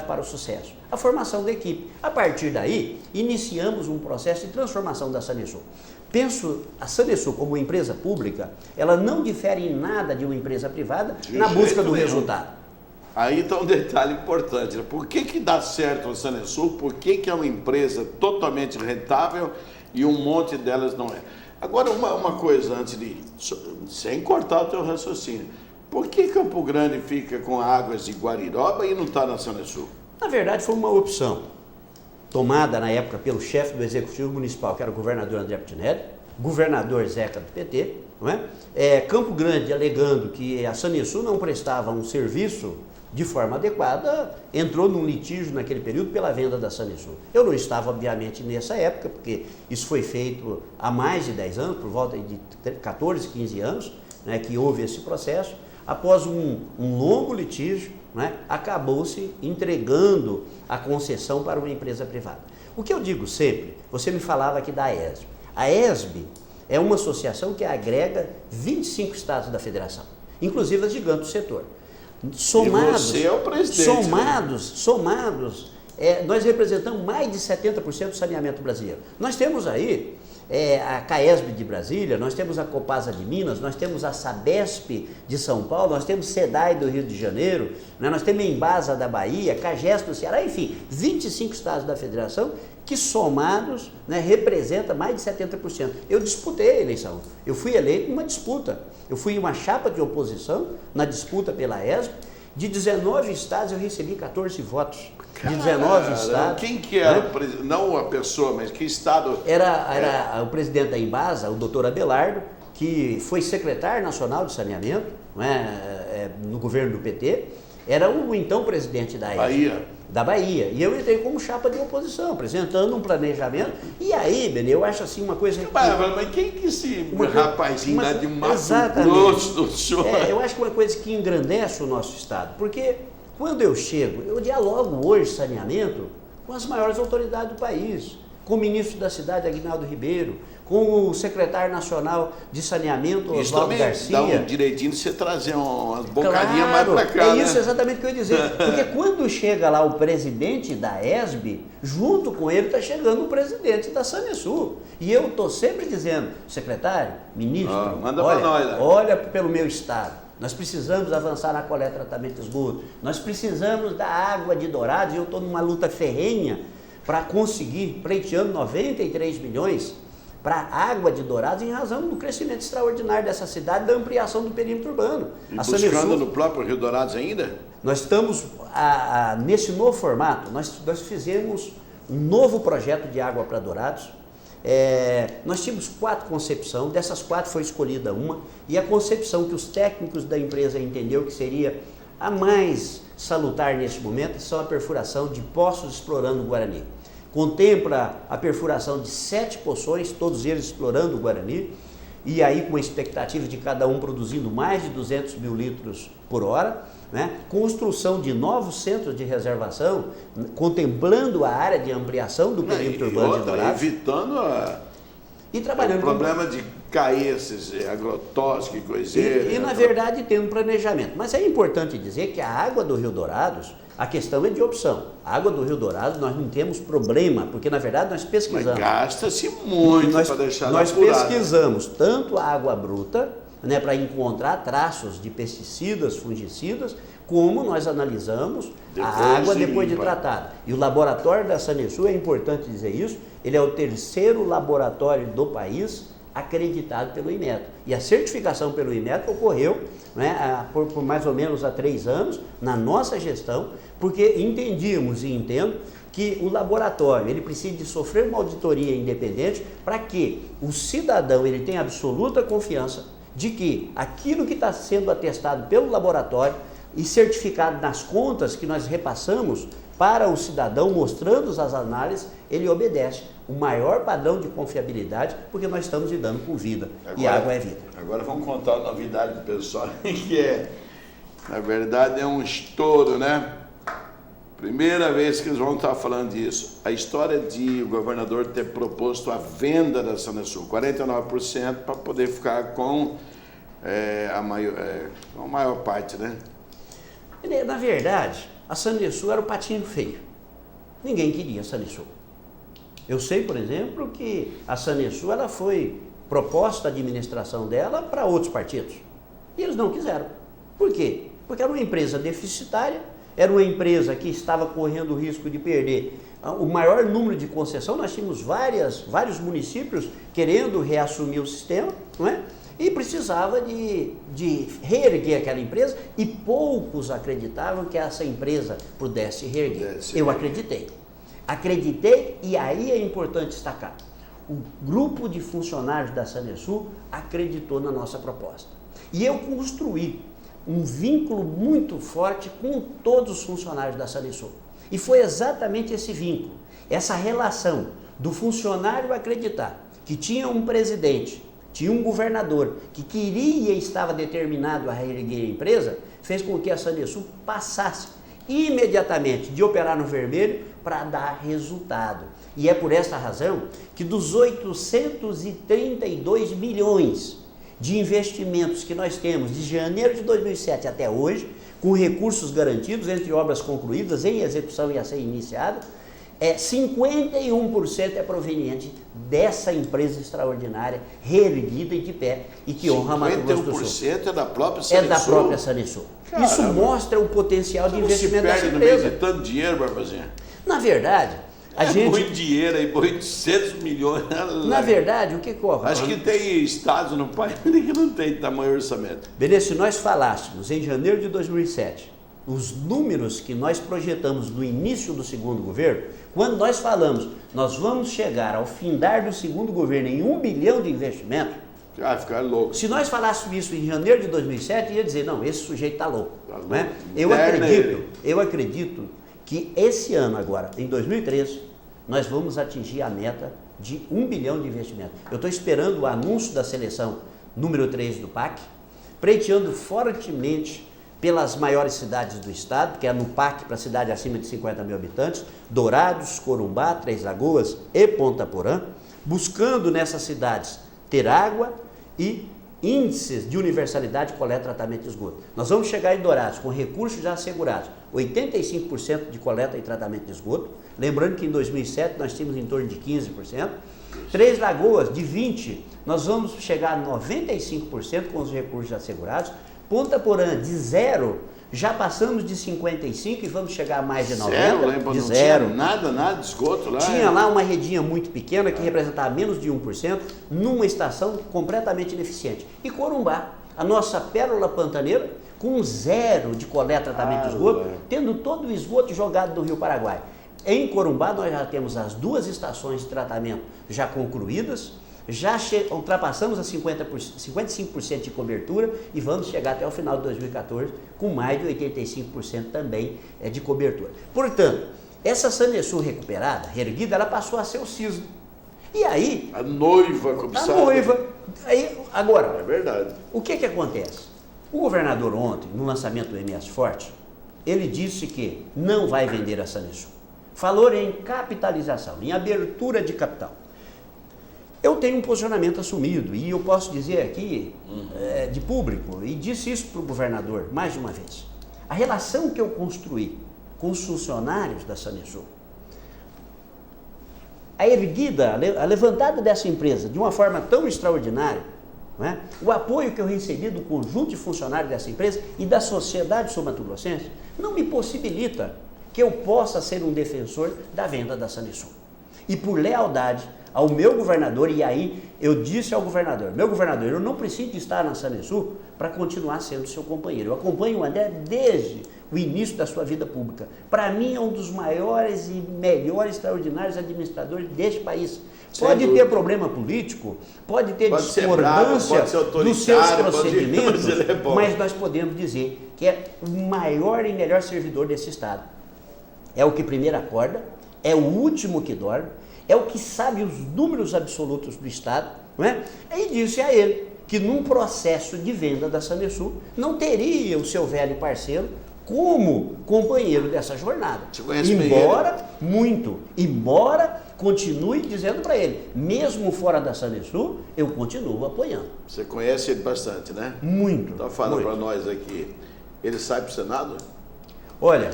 para o sucesso, a formação da equipe. A partir daí, iniciamos um processo de transformação da Sanesul. Penso a Sanesul como uma empresa pública, ela não difere em nada de uma empresa privada na busca do resultado. Aí está um detalhe importante, né? Por que dá certo a Sanesul? Por que é uma empresa totalmente rentável e um monte delas não é? Agora, uma coisa antes de... Sem cortar o teu raciocínio. Por que Campo Grande fica com águas de Guariroba e não está na Sanesul? Na verdade, foi uma opção tomada na época pelo chefe do Executivo Municipal, que era o governador André Putinelli, governador Zeca do PT, não é? Campo Grande, alegando que a Sanesul não prestava um serviço de forma adequada, entrou num litígio naquele período pela venda da Sanesul. Eu não estava, obviamente, nessa época, porque isso foi feito há mais de 10 anos, por volta de 14, 15 anos, né, que houve esse processo. Após um longo litígio, né, acabou-se entregando a concessão para uma empresa privada. O que eu digo sempre, você me falava aqui da ESB. A ESB é uma associação que agrega 25 estados da federação, inclusive as gigantes do setor. Somados, e você é o presidente, somados, nós representamos mais de 70% do saneamento brasileiro. Nós temos aí a CAESB de Brasília, nós temos a Copasa de Minas, nós temos a Sabesp de São Paulo, nós temos SEDAI do Rio de Janeiro, né? Nós temos a Embasa da Bahia, CAGES do Ceará, enfim, 25 estados da federação que somados, né, representa mais de 70%. Eu disputei a eleição, eu fui eleito numa disputa, eu fui uma chapa de oposição na disputa pela ESB, de 19 estados eu recebi 14 votos. De 19 estados. Quem que era, né? Não a pessoa, mas que estado? Era o presidente da Embasa, o doutor Abelardo, que foi secretário nacional de saneamento, né, no governo do PT, era o então presidente da Bahia. E eu entrei como chapa de oposição, apresentando um planejamento. E aí, Benê, eu acho assim uma coisa... Mas quem que esse rapazinho lá de Mato Grosso do Sul? Eu acho que uma coisa que engrandece o nosso estado, porque... Quando eu chego, eu dialogo hoje saneamento com as maiores autoridades do país, com o ministro da cidade, Aguinaldo Ribeiro, com o secretário nacional de saneamento, Oswaldo Garcia. Dá um direitinho de você trazer umas bocadinhas mais para cá, isso exatamente o que eu ia dizer. Porque quando chega lá o presidente da ESB, junto com ele está chegando o presidente da Sanesul. E eu estou sempre dizendo, secretário, ministro, olha pelo meu estado. Nós precisamos avançar na coleta, tratamento de esgoto. Nós precisamos da água de Dourados. E eu estou numa luta ferrenha para conseguir, pleiteando 93 milhões para a água de Dourados em razão do crescimento extraordinário dessa cidade, da ampliação do perímetro urbano. E buscando no próprio Rio Dourados ainda? Nós estamos, nesse novo formato, nós fizemos um novo projeto de água para Dourados. Nós tínhamos 4 concepções, dessas 4 foi escolhida uma, e a concepção que os técnicos da empresa entenderam que seria a mais salutar nesse momento são a perfuração de poços explorando o Guarani. Contempla a perfuração de 7 poções, todos eles explorando o Guarani, e aí com a expectativa de cada um produzindo mais de 200 mil litros por hora, né? Construção de novos centros de reservação, contemplando a área de ampliação do perímetro urbano de Dourados. Evitando e trabalhando o problema de cair esses agrotóxicos e coiseiras. E na verdade tem um planejamento. Mas é importante dizer que a água do Rio Dourados, a questão é de opção. A água do Rio Dourados nós não temos problema, porque na verdade nós pesquisamos. Mas gasta-se muito para deixar ela apurada. Nós pesquisamos tanto a água bruta, né, para encontrar traços de pesticidas, fungicidas, como nós analisamos a água depois de tratada. E o laboratório da Sanesul, é importante dizer isso, ele é o 3º laboratório do país acreditado pelo Inmetro. E a certificação pelo Inmetro ocorreu, né, por mais ou menos há 3 anos, na nossa gestão, porque entendíamos e entendo que o laboratório ele precisa de sofrer uma auditoria independente para que o cidadão ele tenha absoluta confiança de que aquilo que está sendo atestado pelo laboratório e certificado nas contas que nós repassamos para o cidadão, mostrando as análises, ele obedece o maior padrão de confiabilidade, porque nós estamos lidando com vida, e água é vida. Agora vamos contar a novidade do pessoal, que é, na verdade, é um estouro, né? Primeira vez que eles vão estar falando disso. A história de o governador ter proposto a venda da Sanesul, 49%, para poder ficar com a maior parte, né? Na verdade, a Sanesul era o patinho feio. Ninguém queria a Sanesul. Eu sei, por exemplo, que a Sanesul ela foi proposta a administração dela para outros partidos. E eles não quiseram. Por quê? Porque era uma empresa deficitária, era uma empresa que estava correndo o risco de perder o maior número de concessão. Nós tínhamos vários municípios querendo reassumir o sistema, não é? E precisava de reerguer aquela empresa, e poucos acreditavam que essa empresa pudesse reerguer. Eu acreditei, e aí é importante destacar, o grupo de funcionários da Sanesul acreditou na nossa proposta. E eu construí um vínculo muito forte com todos os funcionários da Sanesul. E foi exatamente esse vínculo, essa relação do funcionário acreditar que tinha um presidente, tinha um governador que queria e estava determinado a reerguer a empresa, fez com que a Sanesul passasse imediatamente de operar no vermelho para dar resultado. E é por esta razão que dos 832 milhões de investimentos que nós temos de janeiro de 2007 até hoje, com recursos garantidos, entre obras concluídas, em execução e a ser iniciada, 51% é proveniente dessa empresa extraordinária, reerguida e de pé, e que honra Mato Grosso do Sul. 51% é da própria Sanesul? É da própria Sanesul. Isso mostra o potencial de investimento dessa empresa. Não se perde no meio de tanto dinheiro, Barbosinha? Na verdade, muito dinheiro aí, 800 milhões. Na verdade, o que ocorre? Acho que tem estados no país que não tem tamanho orçamento. Beleza, se nós falássemos em janeiro de 2007, os números que nós projetamos no início do segundo governo, quando nós falamos, nós vamos chegar ao findar do segundo governo em 1 bilhão de investimento, ficar louco. Se nós falássemos isso em janeiro de 2007, ia dizer, não, esse sujeito está louco. Né? Eu acredito que esse ano agora, em 2013, nós vamos atingir a meta de 1 bilhão de investimento. Eu estou esperando o anúncio da seleção número 3 do PAC, pleiteando fortemente pelas maiores cidades do estado, que é no PAC para cidade acima de 50 mil habitantes, Dourados, Corumbá, Três Lagoas e Ponta Porã, buscando nessas cidades ter água e índices de universalidade de coleta e tratamento de esgoto. Nós vamos chegar em Dourados com recursos já assegurados, 85% de coleta e tratamento de esgoto, lembrando que em 2007 nós tínhamos em torno de 15%, Três Lagoas de 20%, nós vamos chegar a 95% com os recursos já assegurados, Ponta Porã de 0%, já passamos de 55% e vamos chegar a mais de 90%. De zero. Tinha nada de esgoto lá. Tinha lá uma redinha muito pequena que representava menos de 1%, numa estação completamente ineficiente. E Corumbá, a nossa pérola pantaneira, com 0 de coleta e tratamento de esgoto, tendo todo o esgoto jogado no Rio Paraguai. Em Corumbá nós já temos as 2 estações de tratamento já concluídas, já ultrapassamos a 55% de cobertura e vamos chegar até o final de 2014 com mais de 85% também de cobertura. Portanto, essa Sanesul recuperada, reerguida, ela passou a ser o cisne. E aí... A noiva cobiçada. A noiva. Aí, agora, é verdade. O que acontece? O governador ontem, no lançamento do MS Forte, ele disse que não vai vender a Sanesul. Falou em capitalização, em abertura de capital. Eu tenho um posicionamento assumido e eu posso dizer aqui, de público, e disse isso para o governador mais de uma vez. A relação que eu construí com os funcionários da Sanesul, a erguida, a levantada dessa empresa de uma forma tão extraordinária, não é? O apoio que eu recebi do conjunto de funcionários dessa empresa e da sociedade sul-mato-grossense não me possibilita que eu possa ser um defensor da venda da Sanesul. E por lealdade ao meu governador, e aí eu disse ao governador, meu governador, eu não preciso estar na Sanesul para continuar sendo seu companheiro. Eu acompanho o André desde o início da sua vida pública. Para mim é um dos maiores e melhores, extraordinários administradores deste país. Pode ter problema político, pode ter discordância dos seus procedimentos, mas nós podemos dizer que é o maior e melhor servidor desse Estado. é o que primeiro acorda, é o último que dorme, é o que sabe os números absolutos do Estado, não é? E disse a ele que num processo de venda da Sanesul não teria o seu velho parceiro como companheiro dessa jornada. Você conhece Embora continue dizendo para ele, mesmo fora da Sanesul, eu continuo apoiando. Você conhece ele bastante, né? Muito. Então fala para nós aqui, ele sai para o Senado? Olha,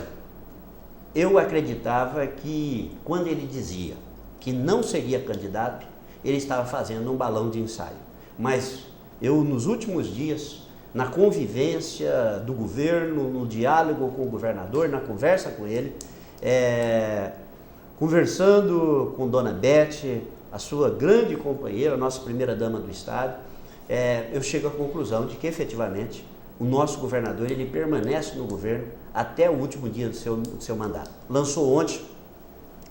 eu acreditava que quando ele dizia que não seria candidato, ele estava fazendo um balão de ensaio. Mas eu, nos últimos dias, na convivência do governo, no diálogo com o governador, na conversa com ele, conversando com Dona Beth, a sua grande companheira, a nossa primeira-dama do Estado, eu chego à conclusão de que, efetivamente, o nosso governador ele permanece no governo até o último dia do seu mandato. Lançou ontem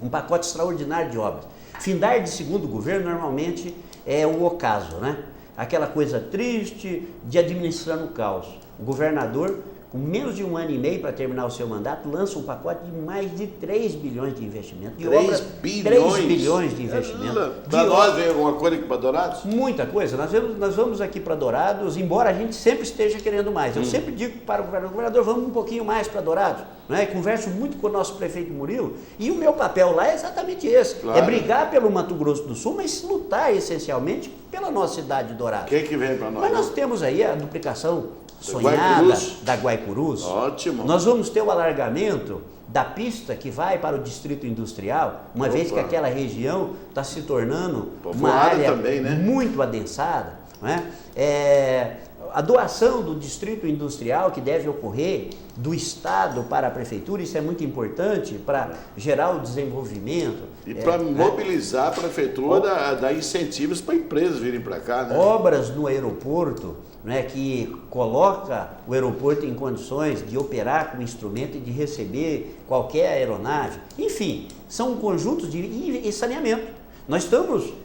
um pacote extraordinário de obras. Findar de segundo governo, normalmente, é o ocaso, né? Aquela coisa triste de administrar no caos. O governador, com menos de 1 ano e meio para terminar o seu mandato, lança um pacote de mais de 3 bilhões de investimento. 3 bilhões de investimento. Para nós vem alguma coisa aqui para Dourados? Muita coisa. Nós vamos aqui para Dourados, embora a gente sempre esteja querendo mais. Eu sempre digo para o governador, vamos um pouquinho mais para Dourados. Né? Converso muito com o nosso prefeito Murilo, e o meu papel lá é exatamente esse. Claro. É brigar pelo Mato Grosso do Sul, mas lutar essencialmente pela nossa cidade de Dourados. Quem que vem para nós? Mas nós temos aí a duplicação sonhada da Guaicurus. Ótimo. Nós vamos ter o alargamento da pista que vai para o distrito industrial, uma vez que aquela região está se tornando uma área também, né? muito adensada. Não é? A doação do distrito industrial que deve ocorrer do Estado para a Prefeitura, isso é muito importante para gerar o desenvolvimento. E para mobilizar a Prefeitura, dar incentivos para empresas virem para cá, né? Obras no aeroporto, né, que coloca o aeroporto em condições de operar com instrumento e de receber qualquer aeronave. Enfim, são conjuntos de saneamento.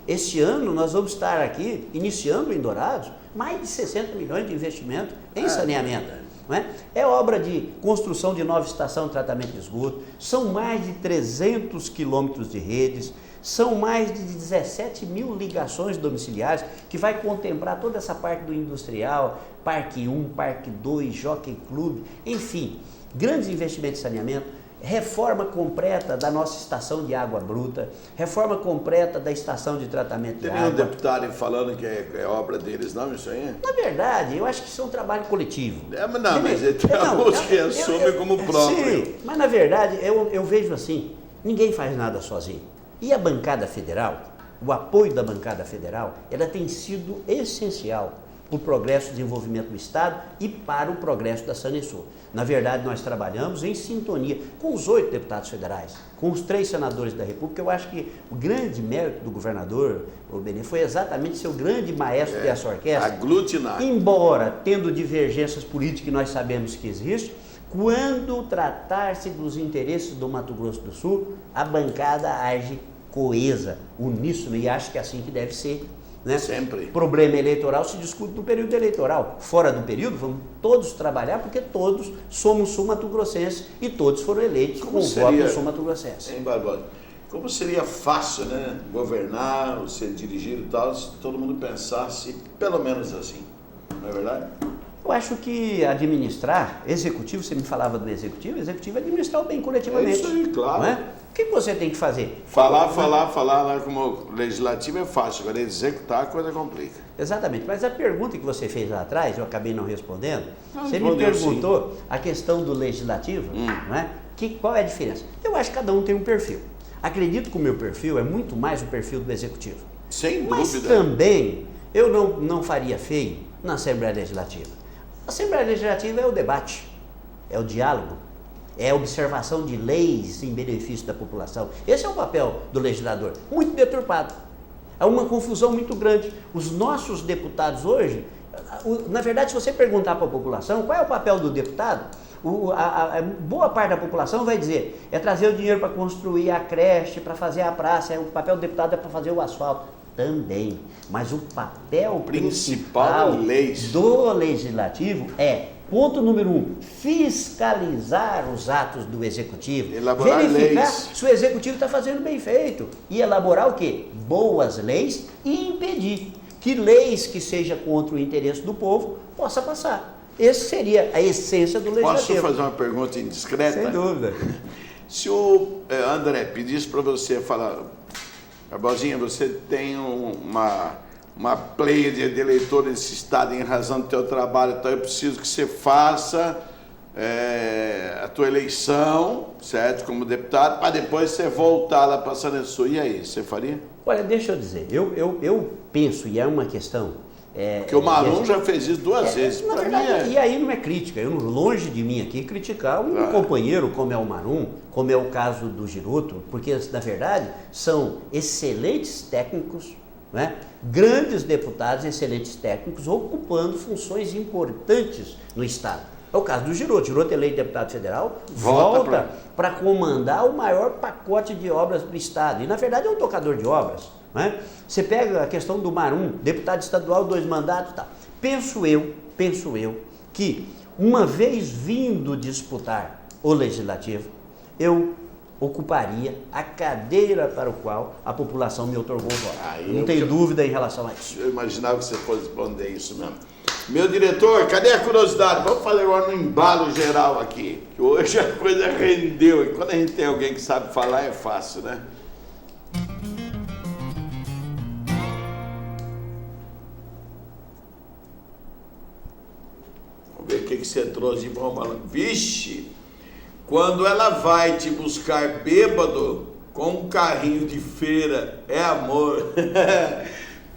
Este ano, nós vamos estar aqui, iniciando em Dourados, mais de 60 milhões de investimento em saneamento. Não é? É obra de construção de nova estação de tratamento de esgoto, são mais de 300 quilômetros de redes, são mais de 17 mil ligações domiciliares, que vai contemplar toda essa parte do industrial, Parque 1, Parque 2, Jockey Club, enfim, grandes investimentos em saneamento. Reforma completa da nossa estação de água bruta, reforma completa da estação de tratamento de água. Tem nenhum deputado falando que é obra deles, não, isso aí? Na verdade, eu acho que isso é um trabalho coletivo. Mas tem alguns que assumem como próprio. Sim, mas na verdade, eu vejo assim, ninguém faz nada sozinho. E a bancada federal, o apoio da bancada federal, ela tem sido essencial para o progresso e desenvolvimento do Estado e para o progresso da Sanesul. Na verdade, nós trabalhamos em sintonia com os 8 deputados federais, com os 3 senadores da República. Eu acho que o grande mérito do governador, o Benê, foi exatamente ser o grande maestro dessa orquestra. Aglutinar. Embora tendo divergências políticas que nós sabemos que existem, quando tratar-se dos interesses do Mato Grosso do Sul, a bancada age coesa, uníssona, e acho que é assim que deve ser. Né? Sempre. Problema eleitoral se discute no período eleitoral. Fora do período, vamos todos trabalhar, porque todos somos sul-mato-grossenses e todos foram eleitos com o voto sul-mato-grossense. Hein, Barbosa? Como seria fácil, né, governar, você dirigir e tal, se todo mundo pensasse pelo menos assim, não é verdade? Eu acho que administrar, executivo, você me falava do executivo é administrar o bem coletivamente. É isso aí, claro. Não é? O que você tem que fazer? Falar lá como legislativo é fácil, agora executar a coisa complica. Exatamente, mas a pergunta que você fez lá atrás, eu acabei não respondendo, você me respondeu, perguntou a questão do legislativo, não é? Qual é a diferença? Eu acho que cada um tem um perfil. Acredito que o meu perfil é muito mais o perfil do executivo. Sem Mas dúvida. também eu não faria feio na Assembleia Legislativa. A Assembleia Legislativa é o debate, é o diálogo, é a observação de leis em benefício da população. Esse é o papel do legislador, muito deturpado. Há uma confusão muito grande. Os nossos deputados hoje, na verdade, se você perguntar para a população qual é o papel do deputado, a boa parte da população vai dizer, é trazer o dinheiro para construir a creche, para fazer a praça, o papel do deputado é para fazer o asfalto. Também, mas o papel principal leis. do legislativo é Ponto número 1, fiscalizar os atos do executivo. Elaborar verificar leis. se o executivo está fazendo bem feito. E elaborar o quê? Boas leis e impedir que leis que sejam contra o interesse do povo possa passar. Essa seria a essência do legislativo. Posso fazer uma pergunta indiscreta? Sem dúvida. Se o André pedisse para você falar, Barbosinha, você tem uma pleia de eleitores desse estado em razão do teu trabalho, então eu preciso que você faça a tua eleição, certo, como deputado, para depois você voltar lá para Sanepsu. E aí, você faria? Olha, deixa eu dizer, eu penso, e é uma questão... Porque o Marum já fez isso duas vezes. Na verdade, e aí não é crítica, longe de mim aqui criticar um companheiro como é o Marum, como é o caso do Giroto, porque na verdade são excelentes técnicos, né? Grandes deputados, excelentes técnicos, ocupando funções importantes no Estado. É o caso do Giroto. Giroto é eleito deputado federal, volta para comandar o maior pacote de obras do Estado. E na verdade é um tocador de obras. Né? Você pega a questão do Marum, deputado estadual, 2 mandatos e tal. Penso eu que uma vez vindo disputar o legislativo, eu ocuparia a cadeira para o qual a população me otorgou o voto. Não tenho dúvida em relação a isso. Eu imaginava que você fosse responder isso mesmo. Meu diretor, cadê a curiosidade? Vamos fazer agora no embalo geral aqui, que hoje a coisa rendeu, e quando a gente tem alguém que sabe falar é fácil, né? Vamos ver o que você trouxe de bom balanço. Vixe! Quando ela vai te buscar bêbado com um carrinho de feira, é amor.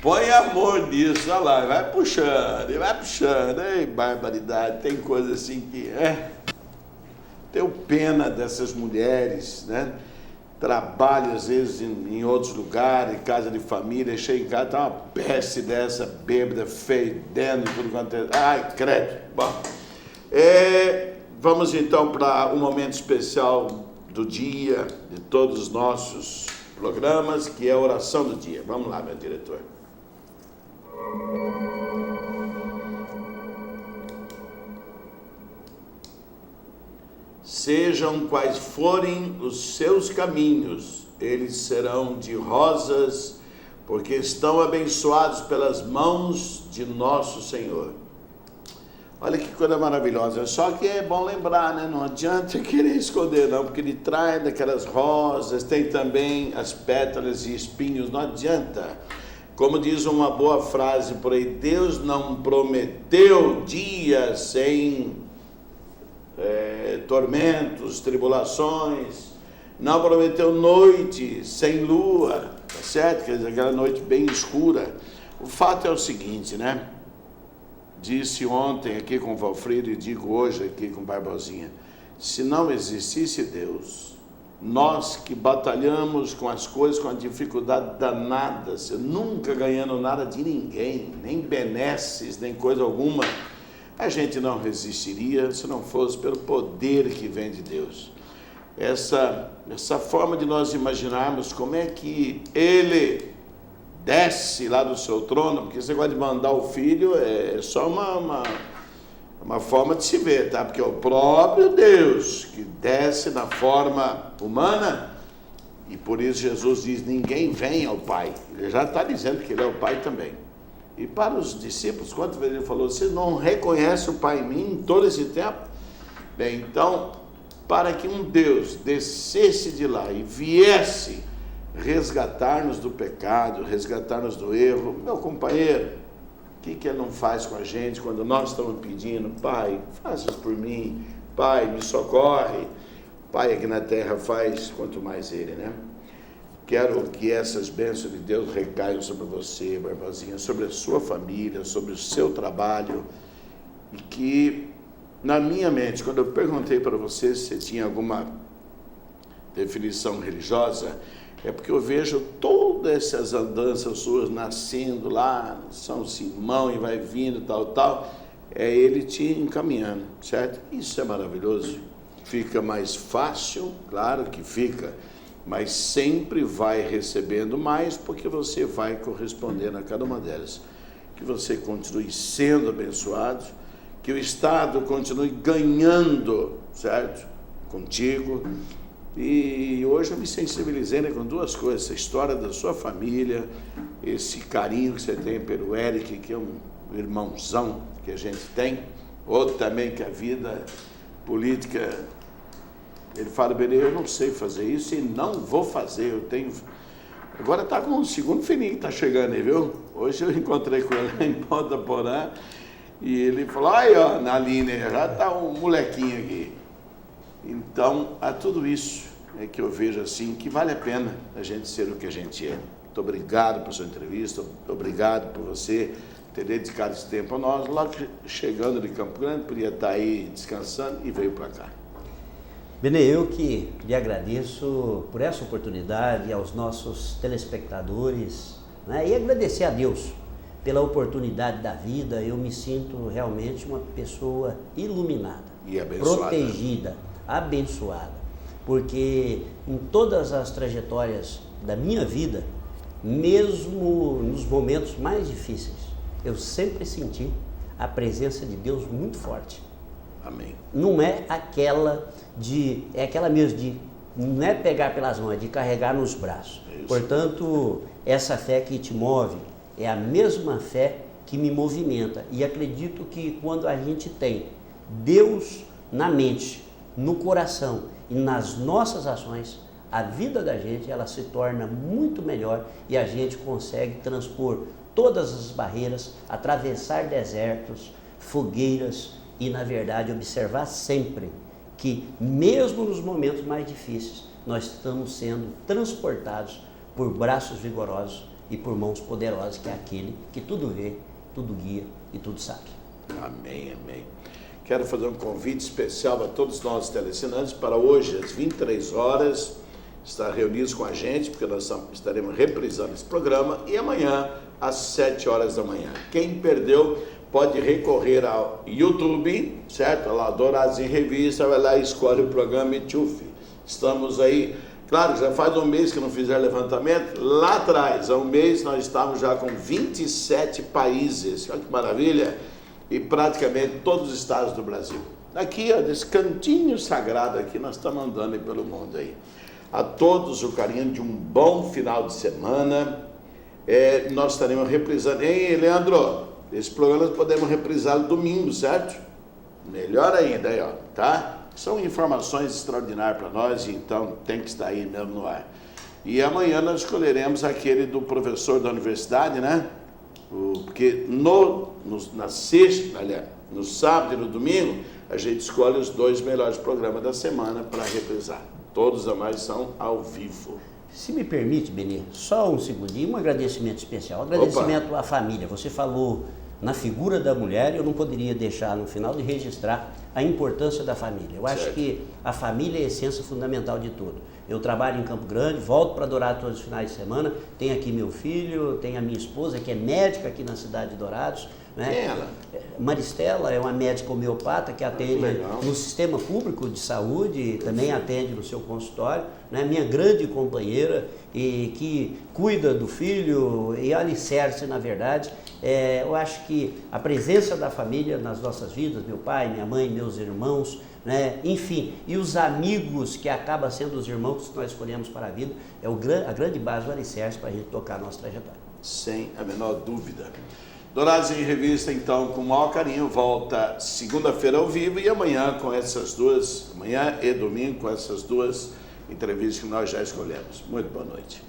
Põe amor nisso, olha lá, vai puxando. Ei, barbaridade, tem coisa assim que tenho pena dessas mulheres, né? Trabalho às vezes em outros lugares, em casa de família, chega em casa, tá uma peste dessa, bêbada, fedendo, tudo quanto é. Ai, credo. Bom, vamos então para um momento especial do dia, de todos os nossos programas, que é a oração do dia. Vamos lá, meu diretor. Sejam quais forem os seus caminhos, eles serão de rosas, porque estão abençoados pelas mãos de nosso Senhor. Olha que coisa maravilhosa, só que é bom lembrar, né? Não adianta querer esconder não, porque ele traz daquelas rosas, tem também as pétalas e espinhos, não adianta. Como diz uma boa frase por aí, Deus não prometeu dias sem tormentos, tribulações, não prometeu noite sem lua, tá certo? Quer dizer, aquela noite bem escura. O fato é o seguinte, né? Disse ontem aqui com o Valfrido e digo hoje aqui com o Barbosinha, se não existisse Deus, nós que batalhamos com as coisas, com a dificuldade danada, nunca ganhando nada de ninguém, nem benesses, nem coisa alguma, a gente não resistiria se não fosse pelo poder que vem de Deus. Essa forma de nós imaginarmos como é que Ele desce lá do seu trono, porque você gosta de mandar o filho, é só uma forma de se ver, tá? Porque é o próprio Deus que desce na forma humana, e por isso Jesus diz, ninguém vem ao Pai. Ele já está dizendo que Ele é o Pai também. E para os discípulos, quantas vezes Ele falou, você não reconhece o Pai em mim em todo esse tempo? Bem, então, para que um Deus descesse de lá e viesse resgatar-nos do pecado, resgatar-nos do erro, meu companheiro, o que Ele não faz com a gente quando nós estamos pedindo, Pai, faça isso por mim, Pai, me socorre, Pai aqui na terra faz, quanto mais Ele, né? Quero que essas bênçãos de Deus recaiam sobre você, Barbosinha, sobre a sua família, sobre o seu trabalho, e que, na minha mente, quando eu perguntei para você se você tinha alguma definição religiosa, é porque eu vejo todas essas andanças suas nascendo lá, São Simão, e vai vindo, tal, é Ele te encaminhando, certo? Isso é maravilhoso. Fica mais fácil, claro que fica, mas sempre vai recebendo mais, porque você vai correspondendo a cada uma delas. Que você continue sendo abençoado, que o Estado continue ganhando, certo? Contigo. E hoje eu me sensibilizei, né, com duas coisas, essa história da sua família, esse carinho que você tem pelo Eric, que é um irmãozão que a gente tem, outro também que a vida política, ele fala, Benê, eu não sei fazer isso e não vou fazer, eu tenho... Agora está com o segundo filhinho que está chegando aí, viu? Hoje eu encontrei com ele lá em Ponta Porã e ele falou, aí ó, na linha, já está um molequinho aqui. Então, há tudo isso é que eu vejo assim, que vale a pena a gente ser o que a gente é. Muito obrigado por sua entrevista, obrigado por você ter dedicado esse tempo a nós. Logo chegando de Campo Grande, podia estar aí descansando e veio para cá. Benê, eu que lhe agradeço por essa oportunidade, aos nossos telespectadores, né? E agradecer a Deus pela oportunidade da vida. Eu me sinto realmente uma pessoa iluminada, e abençoada, protegida, abençoada, porque em todas as trajetórias da minha vida, mesmo nos momentos mais difíceis, eu sempre senti a presença de Deus muito forte. Amém. Não é aquela mesmo de, não é pegar pelas mãos, é de carregar nos braços. Portanto, essa fé que te move é a mesma fé que me movimenta. E acredito que quando a gente tem Deus na mente, no coração e nas nossas ações, a vida da gente ela se torna muito melhor e a gente consegue transpor todas as barreiras, atravessar desertos, fogueiras e, na verdade, observar sempre que, mesmo nos momentos mais difíceis, nós estamos sendo transportados por braços vigorosos e por mãos poderosas, que é aquele que tudo vê, tudo guia e tudo sabe. Amém, amém. Quero fazer um convite especial a todos os nossos teleassinantes para hoje, às 23 horas, estar reunidos com a gente, porque nós estaremos reprisando esse programa, e amanhã, às 7 horas da manhã. Quem perdeu pode recorrer ao YouTube, certo? Lá, Dourados em Revista, vai lá e escolhe o programa e tchuf. Estamos aí, claro, já faz um mês que não fizeram levantamento, lá atrás, há um mês, nós estávamos já com 27 países, olha que maravilha, e praticamente todos os estados do Brasil. Aqui, ó, desse cantinho sagrado aqui, nós estamos andando aí pelo mundo aí. A todos o carinho de um bom final de semana. Nós estaremos reprisando. Hein, Leandro? Esse programa nós podemos reprisá-lo domingo, certo? Melhor ainda aí, ó, tá? São informações extraordinárias para nós, então tem que estar aí mesmo no ar. E amanhã nós escolheremos aquele do professor da universidade, né? Porque na sexta, aliás, no sábado e no domingo, a gente escolhe os 2 melhores programas da semana para reprisar. Todos os demais são ao vivo. Se me permite, Benê, só um segundinho, um agradecimento especial. Agradecimento à família. Você falou na figura da mulher, eu não poderia deixar no final de registrar a importância da família. Eu acho que a família é a essência fundamental de tudo. Eu trabalho em Campo Grande, volto para Dourados todos os finais de semana, tenho aqui meu filho, tenho a minha esposa, que é médica aqui na cidade de Dourados. Né? Quem é ela? Maristela é uma médica homeopata que atende no sistema público de saúde, também atende no seu consultório, né? Minha grande companheira e que cuida do filho e alicerce, na verdade. Eu acho que a presença da família nas nossas vidas, meu pai, minha mãe, meus irmãos, né? Enfim, e os amigos que acabam sendo os irmãos que nós escolhemos para a vida, é a grande base do alicerce para a gente tocar a nossa trajetória. Sem a menor dúvida. Dourados em Revista, então, com o maior carinho, volta segunda-feira ao vivo e amanhã com essas duas, amanhã e domingo com essas duas entrevistas que nós já escolhemos. Muito boa noite.